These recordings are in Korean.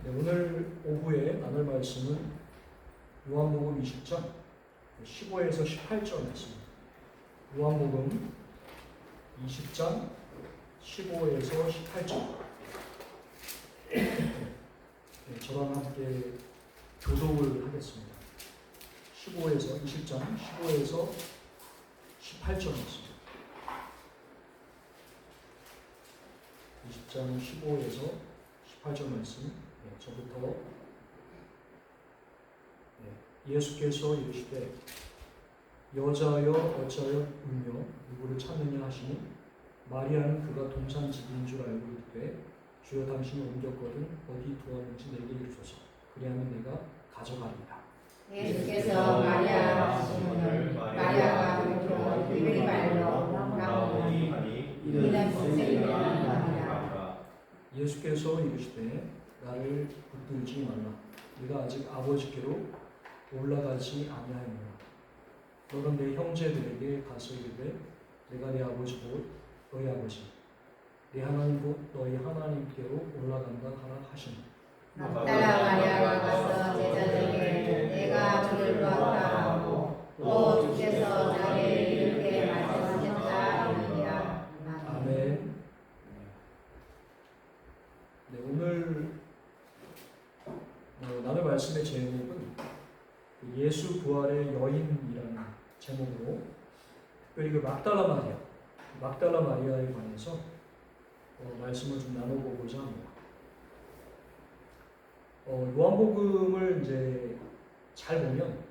네, 오늘 오후에 나눌 말씀은 요한복음 20장 15에서 18절 말씀입니다. 요한복음 20장 15에서 18절. 네, 저랑 함께 교독을 하겠습니다. 20장 15에서 18절 말씀입니다. 20장 15에서 18절 말씀. 네, 저부터. 네, 예수께서 이르시되 여자여 어찌하여 울며 누구를 찾느냐 하시니 마리아는 그가 동산집인 줄 알고 이르되 주여 당신이 옮겼거든 어디 두었는지 내게 이르소서 그리하면 내가 가져가리이다. 예수께서 마리아 하시니 마리아가 그로 이르기 말로 라보니 이는 선생님이라 하니라. 예수께서 이르시되 나를 붙들지 말라. 네가 아직 아버지께로 올라가지 아니하였느냐. 너는 내 형제들에게 가서 이르되 내가 내 아버지 곧 너희 아버지 내 하나님 곧 너희 하나님께로 올라간다 하라 하시니. 막달라 마리아가 가서 제자들에게 내가 주를 보았다 하고 또 주께서 자기에게 이렇게 말씀하셨다 하니라. 아멘. 네, 오늘 나눌 말씀의 제목은 예수 부활의 여인이라는 제목으로 특별히 그 막달라 마리아에 관해서 말씀을 좀 나눠보고자 합니다. 요한복음을 이제 잘 보면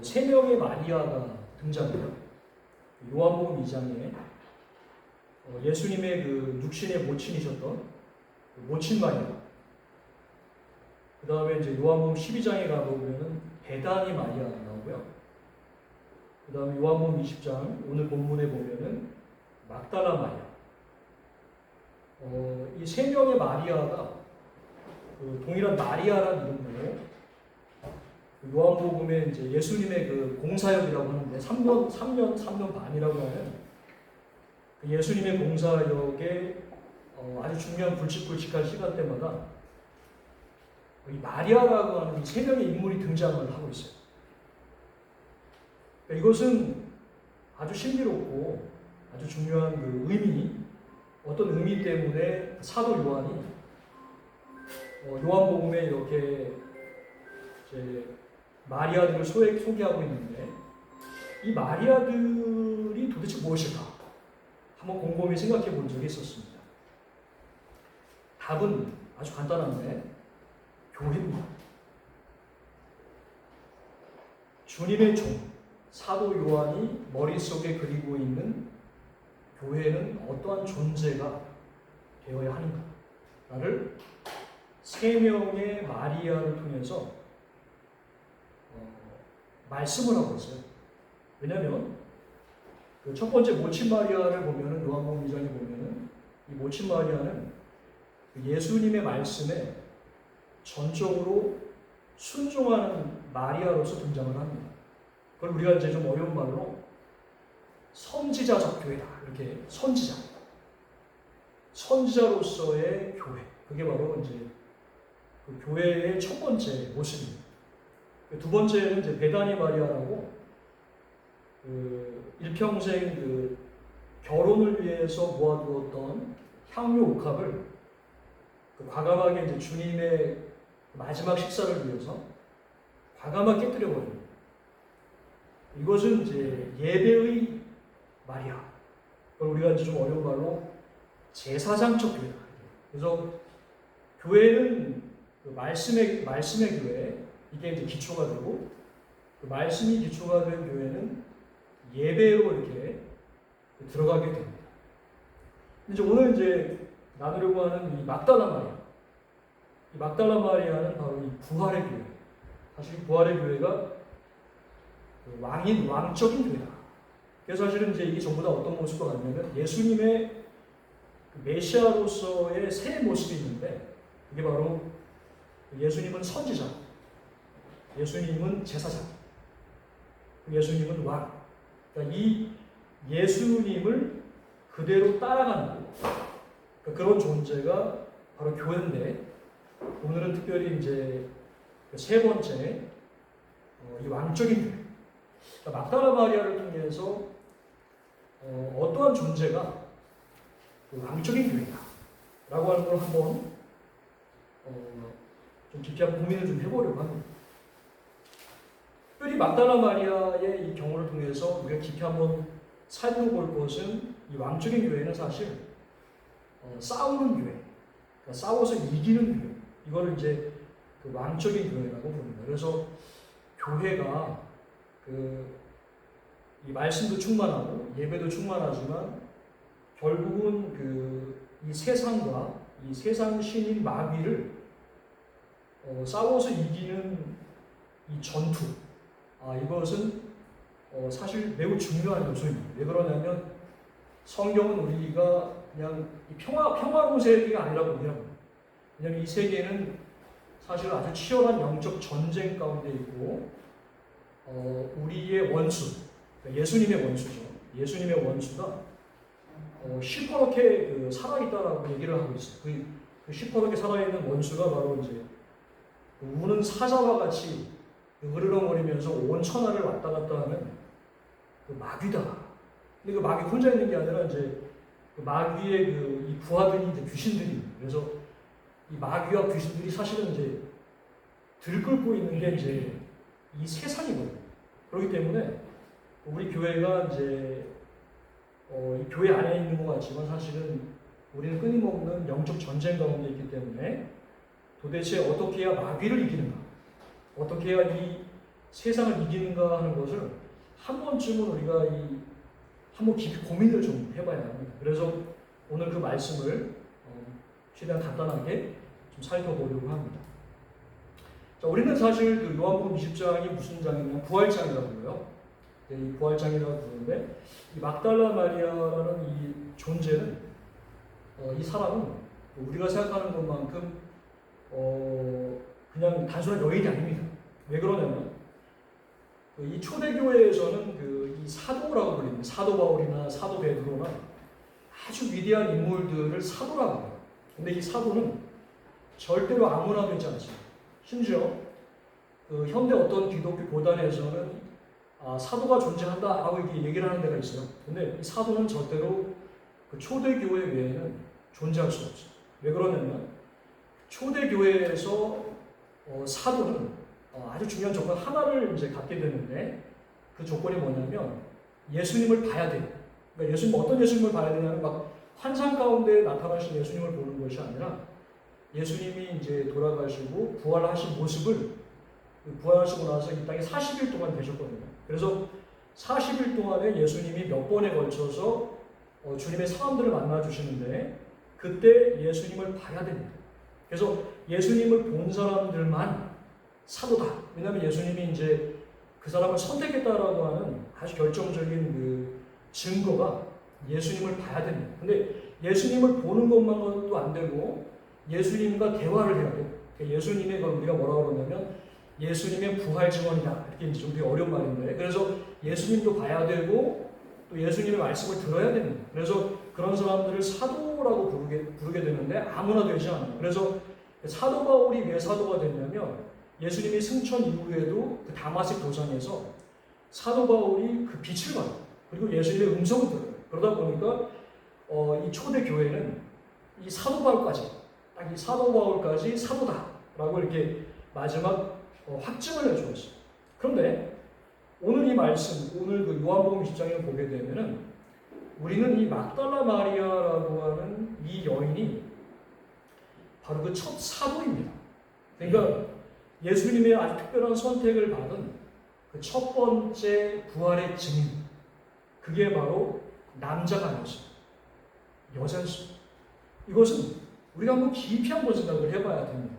세 명의 마리아가 등장해요. 요한복음 2장에 예수님의 그 육신의 모친이셨던 그 모친 마리아. 그 다음에 이제 요한복음 12장에 가보면은 베다니 마리아가 나오고요. 그 다음에 요한복음 20장 오늘 본문에 보면은 막달라 마리아. 이 세 명의 마리아가 그 동일한 마리아라는 이름으로 요한복음에 이제 예수님의 그 공사역이라고 하는데 3년 반이라고 하는 그 예수님의 공사역에 아주 중요한 굵직굵직한 시간 때마다 이 마리아라고 하는 세 명의 인물이 등장을 하고 있어요. 그러니까 이것은 아주 신비롭고 아주 중요한 그 어떤 의미 때문에 사도 요한이 요한복음에 이렇게 이제 마리아들을 소개하고 있는데 이 마리아들이 도대체 무엇일까? 한번 곰곰이 생각해 본 적이 있었습니다. 답은 아주 간단한데 교회입니다. 주님의 종 사도 요한이 머릿속에 그리고 있는 교회는 어떠한 존재가 되어야 하는가를 세 명의 마리아를 통해서 말씀을 하고 있어요. 왜냐하면 그 첫 번째 모친 마리아를 보면은 요한복음 2장에 보면은 이 모친 마리아는 예수님의 말씀에 전적으로 순종하는 마리아로서 등장을 합니다. 그걸 우리가 이제 좀 어려운 말로 선지자적 교회다. 이렇게 선지자로서의 교회. 그게 바로 이제 그 교회의 첫 번째 모습입니다. 두 번째는 이제 베다니 마리아라고 그 일평생 그 결혼을 위해서 모아두었던 향유 옥합을 그 과감하게 이제 주님의 마지막 식사를 위해서 과감하게 깨뜨려버립니다. 이것은 이제 예배의 마리아. 그걸 우리가 이제 좀 어려운 말로 제사장적 교회다. 그래서 교회는 그 말씀의 교회, 이게 이제 기초가 되고, 그 말씀이 기초가 된 교회는 예배로 이렇게 들어가게 됩니다. 이제 오늘 이제 나누려고 하는 이 막달라 마리아. 이 막달라 마리아는 바로 이 부활의 교회. 사실 부활의 교회가 왕적인 교회다. 그래서 사실은 이제 이게 전부 다 어떤 모습과 같냐면 예수님의 메시아로서의 새 모습이 있는데 그게 바로 예수님은 선지자, 예수님은 제사장, 예수님은 왕. 그러니까 이 예수님을 그대로 따라가는 그런 존재가 바로 교회인데 오늘은 특별히 이제 세 번째 이 왕적인 교회. 그러니까 막달라 마리아를 통해서 어떠한 존재가 그 왕적인 교회다라고 하는 걸 한번 좀 깊이 한번 고민을 좀 해보려고 합니다. 특별히 막달라 마리아의 이 경우를 통해서 우리가 깊이 한번 살펴볼 것은 이 왕적인 교회는 사실 싸우는 교회, 그러니까 싸워서 이기는 교회, 이거를 이제 그 왕적인 교회라고 부릅니다. 그래서 교회가 이 말씀도 충만하고 예배도 충만하지만 결국은 이 세상과 이 세상 신인 마귀를 싸워서 이기는 이 전투, 이것은 사실 매우 중요한 요소입니다. 왜 그러냐면 성경은 우리가 그냥 평화로운 세계가 아니라고 얘기합니다. 왜냐하면 이 세계는 사실 아주 치열한 영적 전쟁 가운데 있고 우리의 원수, 예수님의 원수죠. 예수님의 원수가 시퍼렇게 살아있다라고 얘기를 하고 있어요. 그 시퍼렇게 살아있는 원수가 바로 이제 우는 사자와 같이 으르렁거리면서 온 천하를 왔다 갔다 하는 그 마귀다. 근데 그 마귀 혼자 있는 게 아니라 이제 그 마귀의 이 부하들이 이제 귀신들이. 그래서 이 마귀와 귀신들이 사실은 이제 들끓고 있는 게 이제 이 세상이거든요. 그렇기 때문에 우리 교회가 이제 이 교회 안에 있는 것 같지만 사실은 우리는 끊임없는 영적 전쟁 가운데 있기 때문에 도대체 어떻게 해야 마귀를 이기는가, 어떻게 해야 이 세상을 이기는가 하는 것을 한 번쯤은 우리가 한번 깊이 고민을 좀 해봐야 합니다. 그래서 오늘 그 말씀을 최대한 간단하게 좀 살펴보려고 합니다. 자, 우리는 사실 그 요한복음 20장이 무슨 장이냐면 부활장이라고 불러요. 이 부활장이라고 부르는데 이 막달라 마리아라는 이 존재는 이 사람은 우리가 생각하는 것만큼 그냥 단순한 여인이 아닙니다. 왜 그러냐면 이 초대교회에서는 이 사도라고 불립니다. 사도 바울이나 사도 베드로나 아주 위대한 인물들을 사도라고 해요. 근데 이 사도는 절대로 아무나 되지 않습니다. 심지어 현대 어떤 기독교 고단에서는 사도가 존재한다라고 이렇게 얘기를 하는 데가 있어요. 근데 이 사도는 절대로 그 초대교회 외에는 존재할 수 없어요. 왜 그러냐면 초대교회에서 사도는 아주 중요한 조건 하나를 이제 갖게 되는데 그 조건이 뭐냐면 예수님을 봐야 돼요. 그러니까 어떤 예수님을 봐야 되냐면 막 환상 가운데 나타나신 예수님을 보는 것이 아니라 예수님이 이제 돌아가시고 부활하신 모습을 부활하시고 나서 이 땅에 40일 동안 계셨거든요. 그래서 40일 동안에 예수님이 몇 번에 걸쳐서 주님의 사람들을 만나 주시는데 그때 예수님을 봐야 됩니다. 그래서 예수님을 본 사람들만 사도다. 왜냐하면 예수님이 이제 그 사람을 선택했다라고 하는 아주 결정적인 그 증거가 예수님을 봐야 됩니다. 근데 예수님을 보는 것만으로도 안 되고 예수님과 대화를 해야 돼요. 예수님의 걸 우리가 뭐라고 그러냐면 예수님의 부활 증언이다. 이렇게 이제 좀 되게 어려운 말인데 그래서 예수님도 봐야 되고 또 예수님의 말씀을 들어야 됩니다. 그래서 그런 사람들을 사도라고 부르게 되는데 아무나 되지 않아요. 그래서 사도 바울이 왜 사도가 됐냐면 예수님이 승천 이후에도 그 다마색 도상에서 사도 바울이 그 빛을 봐요. 그리고 예수님의 음성을 들어요. 그러다 보니까 이 초대 교회는 이 사도 바울까지 딱 이 사도 바울까지 사도다라고 이렇게 마지막 확증을 해주었어요. 그런데 오늘 이 말씀, 오늘 그 요한복음 20장을 보게 되면은 우리는 이 막달라 마리아라고 하는 이 여인이 바로 그 첫 사도입니다. 그러니까 예수님의 아주 특별한 선택을 받은 그 첫 번째 부활의 증인, 그게 바로 남자가 아니었어요. 여자였어요. 이것은 우리가 한번 깊이 한번 생각을 해봐야 됩니다.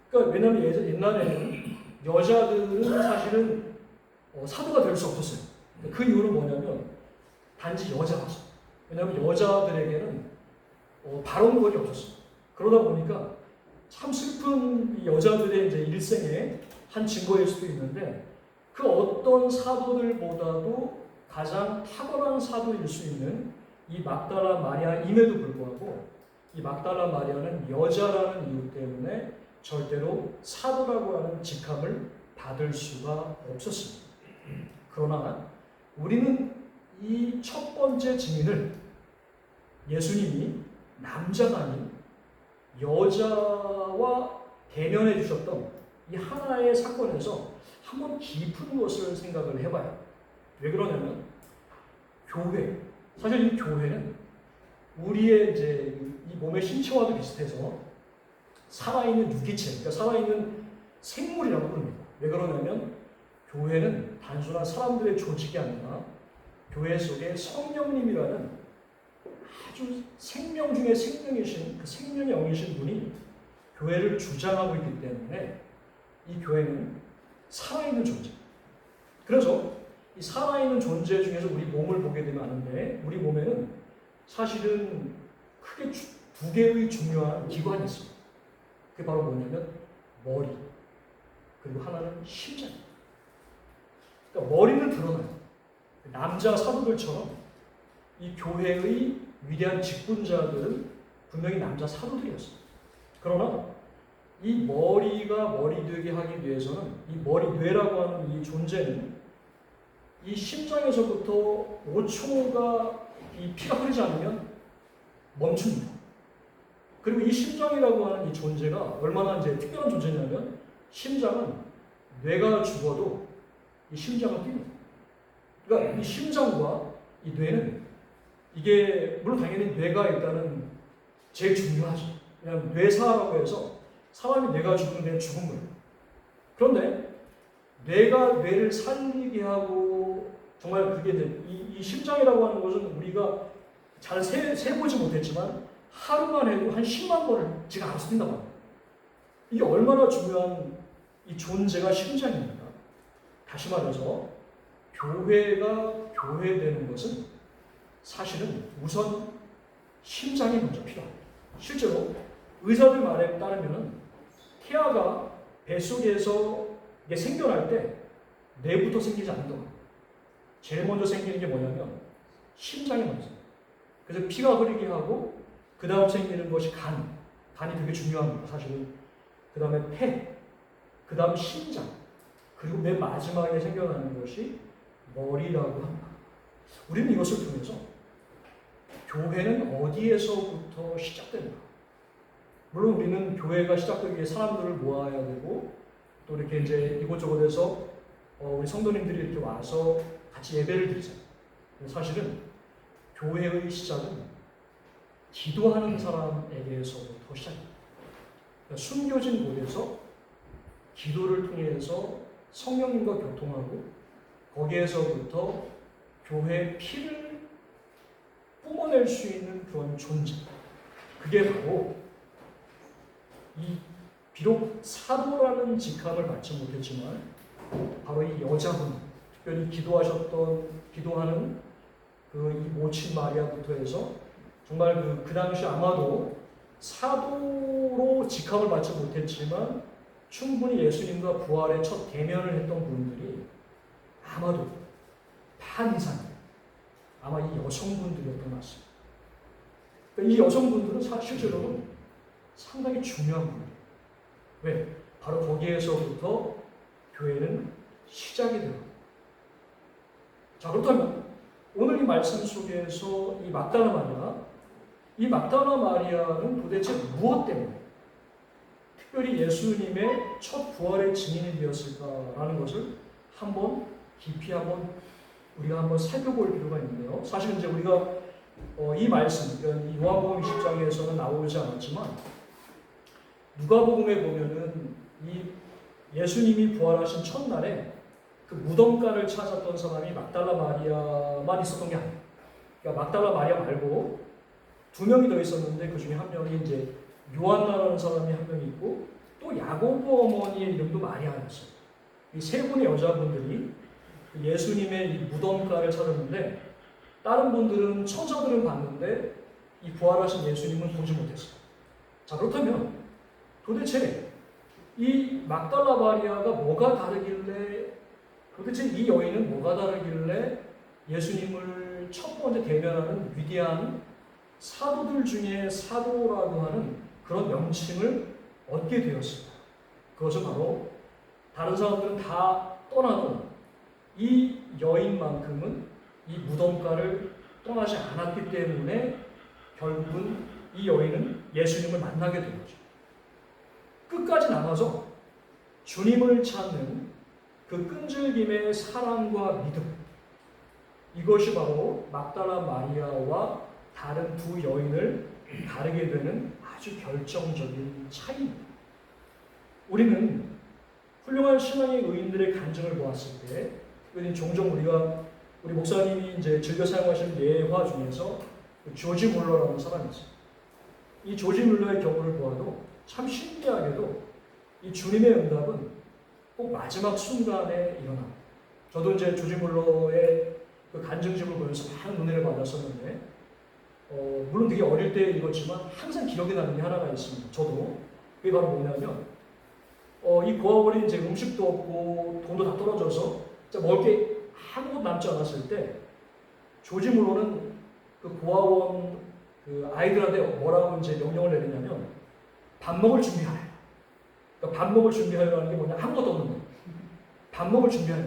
그러니까 왜냐하면 옛날에는 여자들은 사실은 사도가 될 수 없었어요. 그 이유는 뭐냐면 단지 여자라서. 왜냐하면 여자들에게는 발언권이 없었어요. 그러다 보니까 참 슬픈 이 여자들의 이제 일생의 한 증거일 수도 있는데 그 어떤 사도들보다도 가장 탁월한 사도일 수 있는 이 막달라 마리아임에도 불구하고 이 막달라 마리아는 여자라는 이유 때문에 절대로 사도라고 하는 직함을 받을 수가 없었습니다. 그러나 우리는 이 첫 번째 증인을 예수님이 남자가 아닌 여자와 대면해 주셨던 이 하나의 사건에서 한번 깊은 것을 생각을 해봐요. 왜 그러냐면 교회, 사실 이 교회는 우리의 이제 이 몸의 신체와도 비슷해서 살아있는 유기체, 그러니까 살아있는 생물이라고 부릅니다. 왜 그러냐면 교회는 단순한 사람들의 조직이 아니라 교회 속에 성령님이라는 아주 생명 중에 생명이신 그 생명의 영이신 분이 교회를 주장하고 있기 때문에 이 교회는 살아있는 존재. 그래서 이 살아있는 존재 중에서 우리 몸을 보게 되면 아는데 우리 몸에는 사실은 크게 두 개의 중요한 기관이 있습니다. 그게 바로 뭐냐면 머리 그리고 하나는 심장입니다. 그러니까 머리는 드러나요. 남자 사도들처럼 이 교회의 위대한 직분자들은 분명히 남자 사도들이었어요. 그러나 이 머리가 머리 되게 하기 위해서는 이 머리 뇌라고 하는 이 존재는 이 심장에서부터 5초가 이 피가 흐르지 않으면 멈춥니다. 그리고 이 심장이라고 하는 이 존재가 얼마나 이제 특별한 존재냐면 심장은 뇌가 죽어도 이 심장은 뜁니다. 그러니까 이 심장과 이 뇌는 이게 물론 당연히 뇌가 일단은 제일 중요하죠. 그냥 뇌사라고 해서 사람이 뇌가 죽으면 그냥 죽은 거예요. 그런데 뇌가 뇌를 살리게 하고 정말 그게 이 심장이라고 하는 것은 우리가 잘 세보지 못했지만 하루만 해도 한 10만 번을 지가 알아서 뛴다고 합니다. 이게 얼마나 중요한 이 존재가 심장입니까? 다시 말해서 교회가 교회되는 것은 사실은 우선 심장이 먼저 필요합니다. 실제로 의사들 말에 따르면 태아가 뱃속에서 이게 생겨날 때 뇌부터 생기지 않는다고 합니다. 제일 먼저 생기는 게 뭐냐면 심장이 먼저. 그래서 피가 흐르게 하고 그 다음 생기는 것이 간. 간이 되게 중요합니다. 사실은 그 다음에 폐, 그 다음 심장, 그리고 맨 마지막에 생겨나는 것이 머리라고 합니다. 우리는 이것을 통해서 교회는 어디에서부터 시작됩니까? 물론 우리는 교회가 시작되기 위해 사람들을 모아야 되고 또 이렇게 이제 이곳저곳에서 우리 성도님들이 이렇게 와서 같이 예배를 드리잖아요. 사실은 교회의 시작은 기도하는 사람에게서부터 시작입니다. 그러니까 숨겨진 곳에서 기도를 통해서 성령님과 교통하고 거기에서부터 교회의 피를 뿜어낼 수 있는 그런 존재. 그게 바로 이 비록 사도라는 직함을 받지 못했지만 바로 이 여자분, 특별히 기도하는 그 이 모친 마리아부터 해서 정말 그 당시 아마도 사도로 직함을 받지 못했지만 충분히 예수님과 부활의 첫 대면을 했던 분들이 아마도 반 이상 아마 이 여성분들이었던 것 같습니다. 이 여성분들은 실제로는 상당히 중요한 분이에요. 왜? 바로 거기에서부터 교회는 시작이 돼요. 자, 그렇다면 오늘 이 말씀 속에서 이 막달라 마리아는 도대체 무엇 때문에 특별히 예수님의 첫 부활의 증인이 되었을까라는 것을 깊이 우리가 한번 살펴볼 필요가 있는데요. 사실 이제 우리가 이 말씀, 그러니까 이 요한복음 20장에서는 나오지 않았지만 누가복음에 보면은 이 예수님이 부활하신 첫날에 그 무덤가를 찾았던 사람이 막달라 마리아만 있었던 게 아니에요. 그러니까 막달라 마리아 말고 두 명이 더 있었는데 그 중에 한 명이 이제 요한나라는 사람이 한 명이 있고 또 야고보 어머니의 이름도 마리아였어요. 이 세 분의 여자분들이 예수님의 이 무덤가를 찾았는데 다른 분들은 천사들은 봤는데 이 부활하신 예수님은 보지 못했어요. 자, 그렇다면 도대체 이 막달라 마리아가 뭐가 다르길래 도대체 이 여인은 뭐가 다르길래 예수님을 첫 번째 대면하는 위대한 사도들 중에 사도라고 하는 그런 명칭을 얻게 되었습니다. 그것은 바로 다른 사람들은 다 떠나도 이 여인만큼은 이 무덤가를 떠나지 않았기 때문에 결국은 이 여인은 예수님을 만나게 된 거죠. 끝까지 남아서 주님을 찾는 그 끈질김의 사랑과 믿음, 이것이 바로 막달라 마리아와 다른 두 여인을 다르게 되는 아주 결정적인 차이입니다. 우리는 훌륭한 신앙의 의인들의 간증을 보았을 때, 종종 우리 목사님이 이제 즐겨 사용하시는 예화 중에서 조지 물러라는 사람이 있어요. 이 조지 물러의 경우를 보아도 참 신기하게도 이 주님의 응답은 꼭 마지막 순간에 일어납니다. 저도 이제 조지 물러의 그 간증집을 보면서 많은 은혜를 받았었는데, 물론 되게 어릴 때 읽었지만 항상 기억에 남는 게 하나가 있습니다. 저도. 그게 바로 뭐냐면, 이 고아원에 이제 음식도 없고 돈도 다 떨어져서 먹을 게 아무것도 남지 않았을 때, 조지 물러는 그 고아원 그 아이들한테 뭐라고 이제 명령을 내리냐면, 밥 먹을 준비하라. 그러니까 밥 먹을 준비하라는 게 뭐냐? 아무것도 없는 거예요. 밥 먹을 준비하라.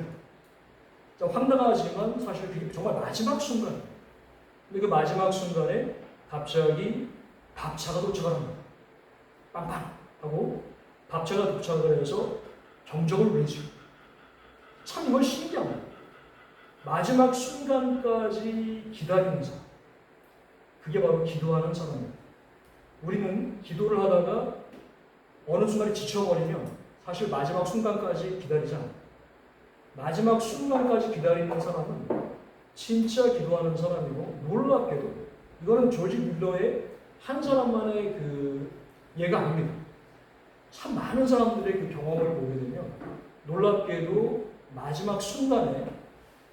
황당하지만 사실 그게 정말 마지막 순간. 근데 그 마지막 순간에 갑자기 밥차가 도착을 합니다. 빵빵 하고 밥차가 도착을 해서 경적을 외치고. 참 이건 신기합니다. 마지막 순간까지 기다리는 사람. 그게 바로 기도하는 사람입니다. 우리는 기도를 하다가 어느 순간에 지쳐버리면 사실 마지막 순간까지 기다리지 않아요. 마지막 순간까지 기다리는 사람은 진짜 기도하는 사람이고, 놀랍게도 이거는 조지 뮬러의 한 사람만의 그 예가 아닙니다. 참 많은 사람들의 그 경험을 보게 되면 놀랍게도 마지막 순간에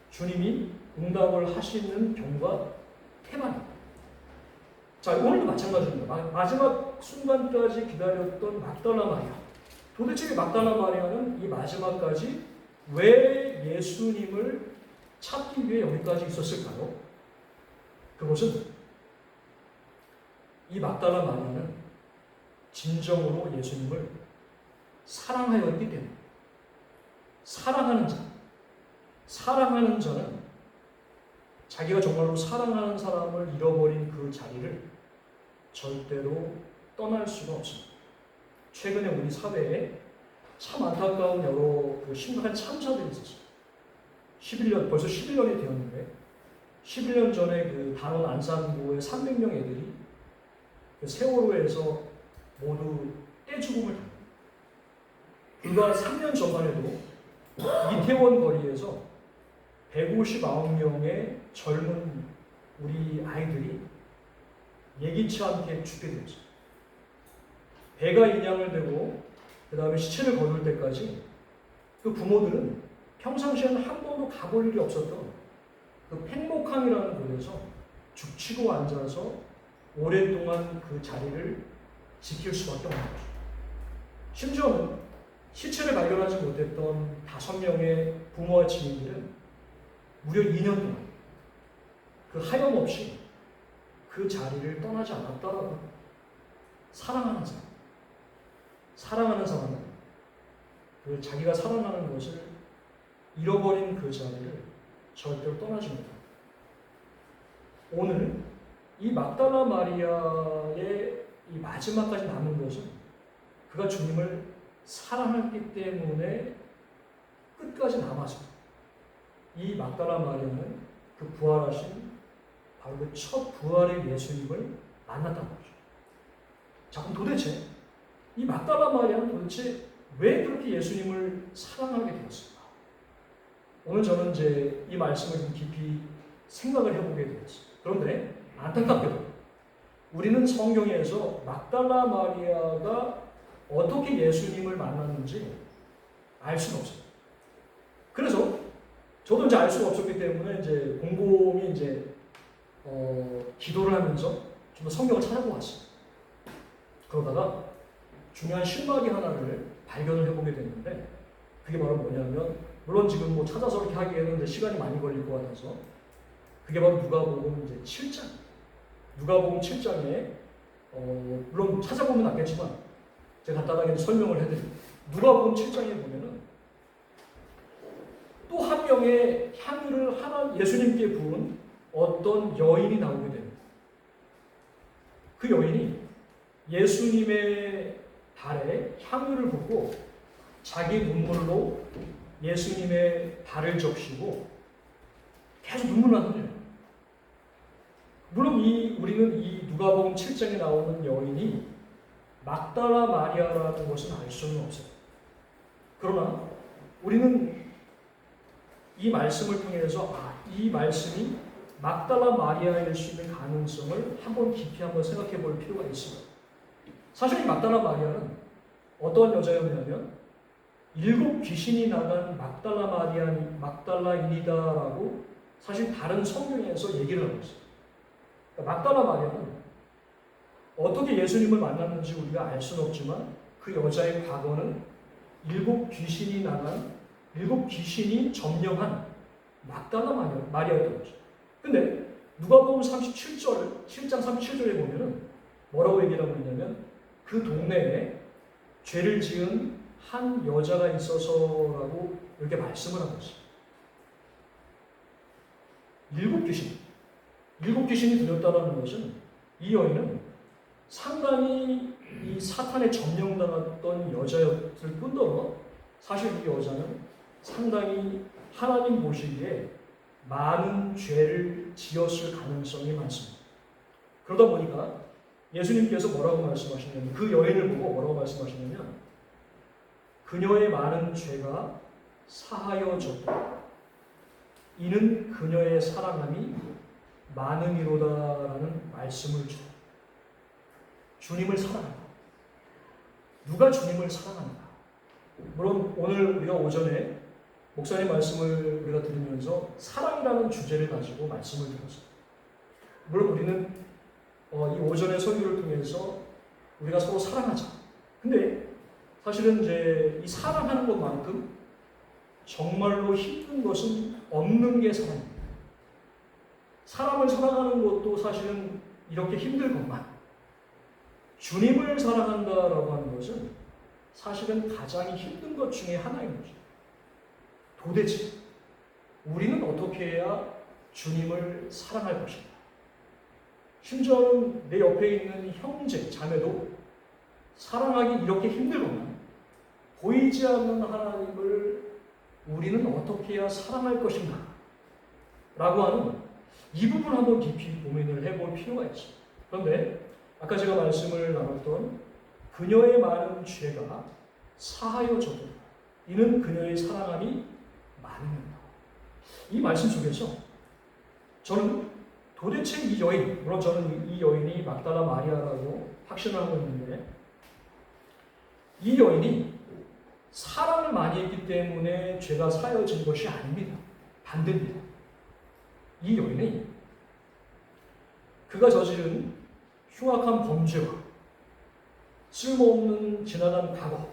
주님이 응답을 하시는 경우가 태반입니다. 자, 오늘도 마찬가지입니다. 마지막 순간까지 기다렸던 막달라 마리아. 도대체 막달라 마리아는 이 마지막까지 왜 예수님을 찾기 위해 여기까지 있었을까요? 그것은 이 막달라 마리아는 진정으로 예수님을 사랑하였기 때문에, 사랑하는 자는 자기가 정말로 사랑하는 사람을 잃어버린 그 자리를 절대로 떠날 수가 없습니다. 최근에 우리 사회에 참 안타까운 여러 그 심각한 참사들이 있었어요. 벌써 11년이 되었는데, 11년 전에 그 단원 안산구의 300명 애들이 그 세월호에서 모두 떼죽음을 당합니다. 불과 3년 전만 해도 이태원 거리에서 159명의 젊은 우리 아이들이 예기치 않게 죽게 되었어요. 배가 인양을 되고 그 다음에 시체를 거둘 때까지 그 부모들은 평상시에는 한 번도 가볼 일이 없었던 그 팽목항이라는 곳에서 죽치고 앉아서 오랫동안 그 자리를 지킬 수밖에 없는 거죠. 심지어는 시체를 발견하지 못했던 5명의 부모와 지인들은 무려 2년 동안 그 하염없이 그 자리를 떠나지 않았다라고. 사랑하는 사람은 그 자기가 사랑하는 것을 잃어버린 그 자리를 절대로 떠나지 못합니다. 오늘 이 막달라 마리아의 이 마지막까지 남은 것은 그가 주님을 사랑했기 때문에 끝까지 남아서 이 막달라 마리아는 그 부활하신 바로 그 첫 부활의 예수님을 만났다는 거죠. 자, 그럼 도대체 이 막달라 마리아는 도대체 왜 그렇게 예수님을 사랑하게 되었을까? 오늘 저는 이제 이 말씀을 좀 깊이 생각을 해보게 되었어요. 그런데 안타깝게도 우리는 성경에서 막달라 마리아가 어떻게 예수님을 만났는지 알 수는 없어요. 그래서 저도 이제 알 수가 없었기 때문에 이제 곰곰이 이제 기도를 하면서 좀 더 성경을 찾아보았어요. 그러다가 중요한 실마리 하나를 발견을 해보게 됐는데, 그게 바로 뭐냐면, 물론 지금 뭐 찾아서 이렇게 하기에는 이제 시간이 많이 걸릴 것 같아서, 그게 바로 누가복음 이제 7장. 누가복음 7장에 물론 찾아보면 낫겠지만 제가 간단하게 설명을 해드립니다. 누가복음 7장에 보면은 또 한 명의 향유를 예수님께 부은 어떤 여인이 나오게 됩니다. 그 여인이 예수님의 발에 향유를 붓고 자기 눈물로 예수님의 발을 적시고 계속 눈물을 흘려요. 물론 우리는 이 누가복음 7장에 나오는 여인이 막달라 마리아라는 것은 알 수는 없어요. 그러나 우리는 이 말씀을 통해서 이 말씀이 막달라 마리아일 수 있는 가능성을 깊이 한번 생각해 볼 필요가 있습니다. 사실 이 막달라 마리아는 어떠한 여자였냐면 7 귀신이 나간 막달라인이다라고 사실 다른 성경에서 얘기를 하고 있어요. 그러니까 막달라 마리아는 어떻게 예수님을 만났는지 우리가 알 수는 없지만 그 여자의 과거는 7 귀신이 점령한 막달라 마리아였던 거죠. 근데 누가복음 7장 37절에 보면은 뭐라고 얘기를 하고 있냐면 그 동네에 죄를 지은 한 여자가 있어서라고 이렇게 말씀을 하고 있어요. 7 귀신이 들렸다는 것은 이 여인은 상당히 이 사탄에 점령당했던 여자였을 뿐더러 사실 이 여자는 상당히 하나님 보시기에 많은 죄를 지었을 가능성이 많습니다. 그러다 보니까 예수님께서 뭐라고 말씀하시냐면 그 여인을 보고 뭐라고 말씀하시냐면 그녀의 많은 죄가 사하여졌다. 이는 그녀의 사랑함이 많음이로다라는 말씀을 주다. 주님을 사랑한다. 누가 주님을 사랑한다. 물론 오늘 우리가 오전에 목사님 말씀을 우리가 들으면서 사랑이라는 주제를 가지고 말씀을 들었어요. 물론 우리는 이 오전의 설교를 통해서 우리가 서로 사랑하자. 근데 사실은 이제 이 사랑하는 것만큼 정말로 힘든 것은 없는 게 사랑입니다. 사람을 사랑하는 것도 사실은 이렇게 힘들 것만. 주님을 사랑한다라고 하는 것은 사실은 가장 힘든 것 중에 하나인 거죠. 도대체 우리는 어떻게 해야 주님을 사랑할 것인가? 심지어는 내 옆에 있는 형제, 자매도 사랑하기 이렇게 힘들거나 보이지 않는 하나님을 우리는 어떻게 해야 사랑할 것인가? 라고 하는 이 부분을 한번 깊이 고민을 해볼 필요가 있습니다. 그런데 아까 제가 말씀을 나눴던 그녀의 많은 죄가 사하여졌다. 이는 그녀의 사랑함이 많음이다. 이 말씀 속에서 저는 도대체 이 여인, 물론 저는 이 여인이 막달라 마리아라고 확신을 하고 있는데 이 여인이 사랑을 많이 했기 때문에 죄가 사여진 것이 아닙니다. 반대입니다. 이 여인이 그가 저지른 흉악한 범죄와 쓸모없는 지나간 과거,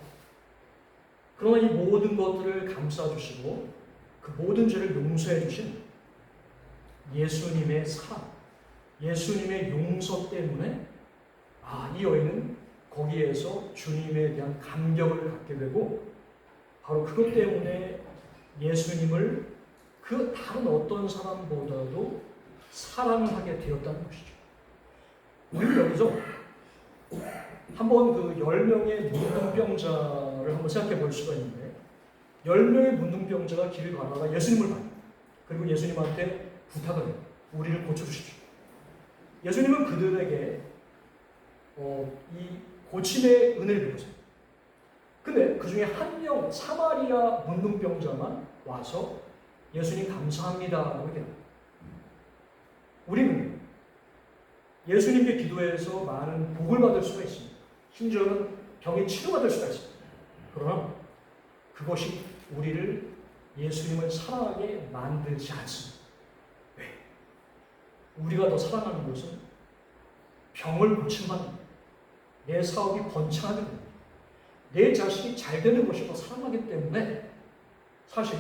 그러나 이 모든 것들을 감싸주시고 그 모든 죄를 용서해 주신 예수님의 사랑, 예수님의 용서 때문에 이 여인은 거기에서 주님에 대한 감격을 갖게 되고 바로 그것 때문에 예수님을 그 다른 어떤 사람보다도 사랑을 하게 되었다는 것이죠. 우리는 여기서 한번 그 10명의 문둥병자를 한번 생각해 볼 수가 있는데 10명의 문둥병자가 길을 가다가 예수님을 봐요. 그리고 예수님한테 부탁을 해요. 우리를 고쳐주십시오. 예수님은 그들에게 이 고침의 은혜를 베푸세요. 근데 그 중에 한 명 사마리아 문둥병자만 와서 예수님 감사합니다 라고 얘기합니다. 우리는 예수님께 기도해서 많은 복을 받을 수가 있습니다. 심지어는 병이 치료받을 수가 있습니다. 그러나 그것이 우리를 예수님을 사랑하게 만들지 않습니다. 왜? 우리가 더 사랑하는 것은 병을 고침받는 내 사업이 번창하게 됩니다. 내 자식이 잘 되는 것이 더 사랑하기 때문에 사실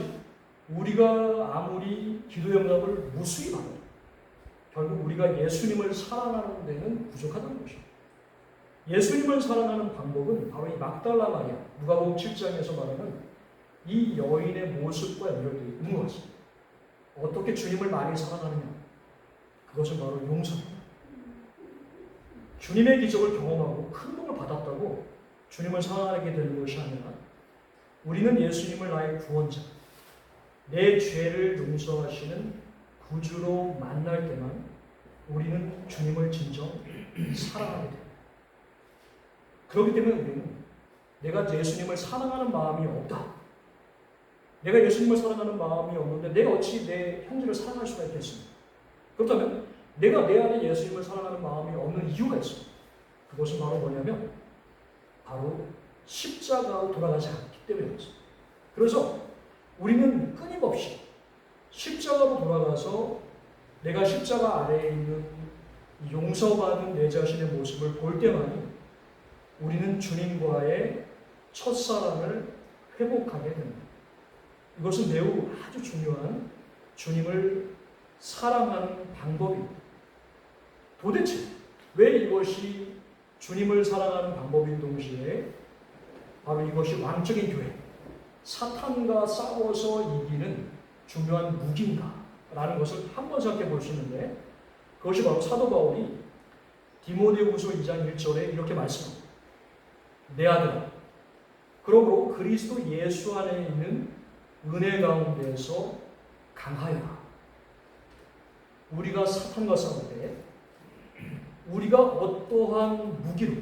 우리가 아무리 기도 응답을 무수히 받아도 결국 우리가 예수님을 사랑하는 데는 부족하다는 것입니다. 예수님을 사랑하는 방법은 바로 이 막달라 마리아, 누가복음 7장에서 말하는 이 여인의 모습과 연결되어 있는 것 같습니다. 어떻게 주님을 많이 사랑하느냐? 그것은 바로 용서입니다. 주님의 기적을 경험하고 큰 복을 받았다고 주님을 사랑하게 되는 것이 아니라 우리는 예수님을 나의 구원자, 내 죄를 용서하시는 구주로 만날 때만 우리는 주님을 진정 사랑하게 됩니다. 그렇기 때문에 우리는 내가 예수님을 사랑하는 마음이 없다. 내가 예수님을 사랑하는 마음이 없는데 내가 어찌 내 형제를 사랑할 수가 있겠습니까? 그렇다면 내가 내 안에 예수님을 사랑하는 마음이 없는 이유가 있습니다. 그것은 바로 뭐냐면 바로 십자가로 돌아가지 않기 때문에 그렇습니다. 그래서 우리는 끊임없이 십자가로 돌아가서 내가 십자가 아래에 있는 용서받은 내 자신의 모습을 볼 때만이 우리는 주님과의 첫사랑을 회복하게 됩니다. 이것은 매우 아주 중요한 주님을 사랑하는 방법입니다. 도대체 왜 이것이 주님을 사랑하는 방법인 동시에 바로 이것이 왕적인 교회, 사탄과 싸워서 이기는 중요한 무기인가? 라는 것을 한번 생각해 볼 수 있는데 그것이 바로 사도 바울이 디모데후서 2장 1절에 이렇게 말씀합니다. 내 아들아, 그러므로 그리스도 예수 안에 있는 은혜 가운데서 강하여라. 우리가 사탄과 싸울 때 우리가 어떠한 무기로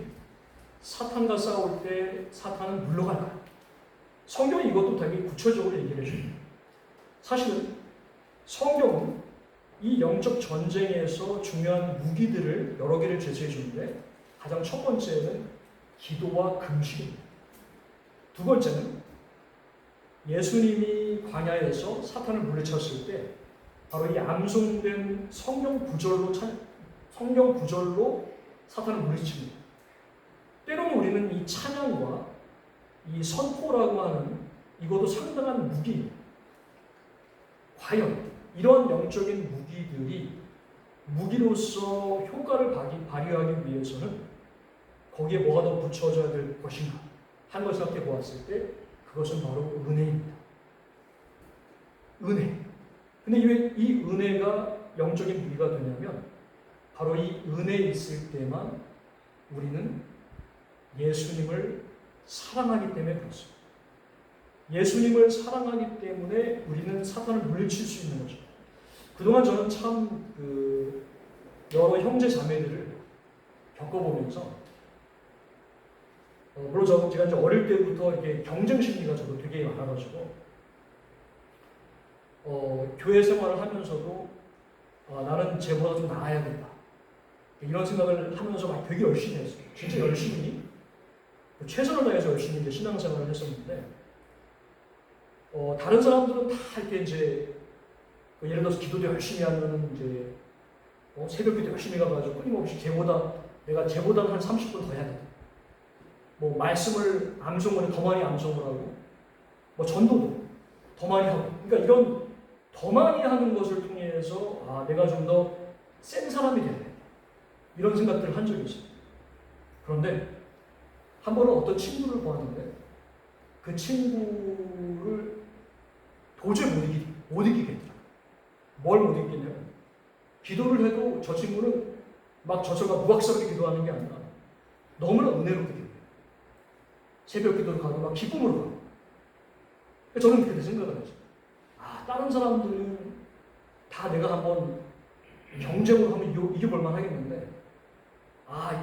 사탄과 싸울 때 사탄은 물러갈까요? 성경이 이것도 되게 구체적으로 얘기를 해줍니다. 사실은 성경은 이 영적 전쟁에서 중요한 무기들을 여러 개를 제시해 주는데 가장 첫 번째는 기도와 금식입니다. 두 번째는 예수님이 광야에서 사탄을 물리쳤을 때 바로 이 암송된 성경 구절로 사탄을 물리칩니다. 때로는 우리는 이 찬양과 이 선포라고 하는 이것도 상당한 무기입니다. 과연 이런 영적인 무기들이 무기로서 효과를 발휘하기 위해서는 거기에 뭐가 더 붙여져야 될 것인가 하는 것을 생각해 보았을 때 그것은 바로 은혜입니다. 은혜. 근데 왜 이 은혜가 영적인 무기가 되냐면 바로 이 은혜에 있을 때만 우리는 예수님을 사랑하기 때문에 그렇습니다. 예수님을 사랑하기 때문에 우리는 사탄을 물리칠 수 있는 거죠. 그동안 저는 참 여러 형제 자매들을 겪어보면서 물론 제가 이제 어릴 때부터 이렇게 경쟁 심리가 저도 되게 많아가지고 교회 생활을 하면서도 나는 쟤보다 좀 나아야겠다 이런 생각을 하면서 막 되게 열심히 했어요. 진짜 열심히 최선을 다해서 열심히 이제 신앙생활을 했었는데 다른 사람들은 다 이렇게 이제 예를 들어서 기도도 열심히 하면 이제 새벽기도 열심히 가가지고 끊임없이 내가 쟤보다는 한 30분 더 해야겠다. 뭐 말씀을 암송을 더 많이 암송을 하고 뭐 전도도 더 많이 하고 그러니까 이런 더 많이 하는 것을 통해서 내가 좀 더 센 사람이 되네 이런 생각들을 한 적이 있어요. 그런데 한 번은 어떤 친구를 보았는데 그 친구를 도저히 못 이기겠더라. 뭘 못 이기겠냐면 기도를 해도 저 친구는 막 저처럼 무박스럽게 기도하는 게 아니라 너무나 은혜롭게 기도해요. 새벽 기도를 가도 막 기쁨으로 가고. 저는 그렇게 생각을 했죠. 다른 사람들은 다 내가 한번 경쟁으로 하면 이겨볼만 하겠는데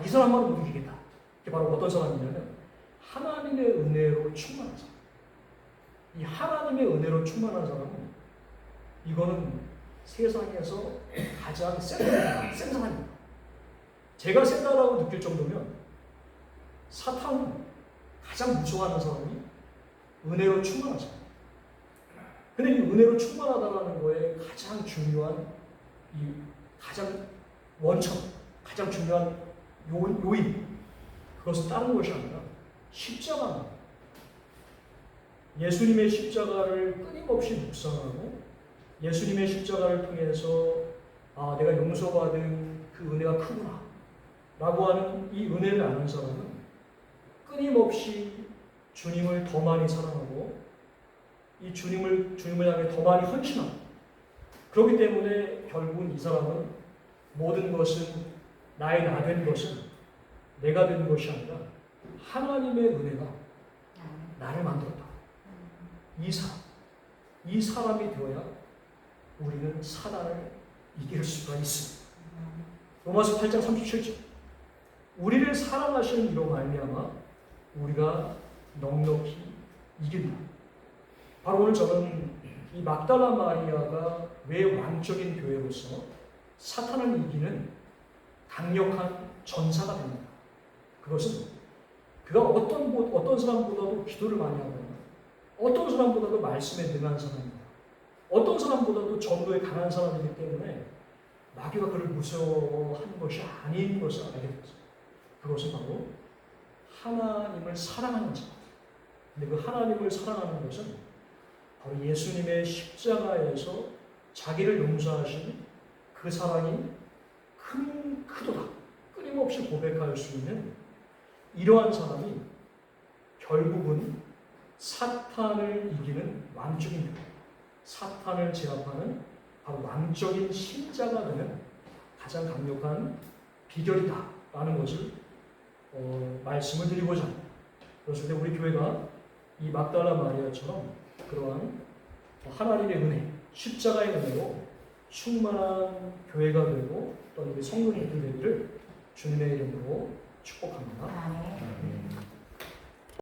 이 사람만은 못 이기겠다. 이게 바로 어떤 사람이냐면 하나님의 은혜로 충만한 사람. 이 하나님의 은혜로 충만한 사람은 이거는 세상에서 가장 센 사람입니다. 제가 센다라고 느낄 정도면 사탄은 가장 무서워하는 사람이 은혜로 충만한 사람. 근데 이 은혜로 충만하다는 거에 가장 중요한 가장 원천, 가장 중요한 요인 그것은 다른 것이 아니라 십자가입니다. 예수님의 십자가를 끊임없이 묵상하고 예수님의 십자가를 통해서 아, 내가 용서받은 그 은혜가 크구나 라고 하는 이 은혜를 아는 사람은 끊임없이 주님을 더 많이 사랑하고 이 주님을 향해 더 많이 헌신하고, 그렇기 때문에 결국은 이 사람은 모든 것은 나의 나 된 것은 내가 된 것이 아니라 하나님의 은혜가 나를 만들었다. 이 사람이 되어야 우리는 사단을 이길 수가 있습니다. 로마서 8장 37절. 우리를 사랑하시는 이로 말미암아 우리가 넉넉히 이긴다. 바로 오늘 저는 이 막달라 마리아가 왜 왕적인 교회로서 사탄을 이기는 강력한 전사가 됩니다. 그것은 그가 어떤 사람보다도 기도를 많이 하거나 어떤 사람보다도 말씀에 능한 사람입니다. 어떤 사람보다도 전도에 강한 사람이기 때문에 마귀가 그를 무서워하는 것이 아닌 것을 알게 됩니다. 그것은 바로 하나님을 사랑하는 자. 근데 그 하나님을 사랑하는 것은 바로 예수님의 십자가에서 자기를 용서하신 그 사랑이 크도다. 끊임없이 고백할 수 있는 이러한 사람이 결국은 사탄을 이기는 왕적인 교회, 사탄을 제압하는 바로 왕적인 신자가 되는 가장 강력한 비결이다라는 것을 말씀을 드리고자 합니다. 그래서 우리 교회가 이 막달라 마리아처럼 그러한 하나님의 은혜, 십자가의 은혜로 충만한 교회가 되고 또 우리 성도님들 되기를 주님의 이름으로 축복합니다. 아멘.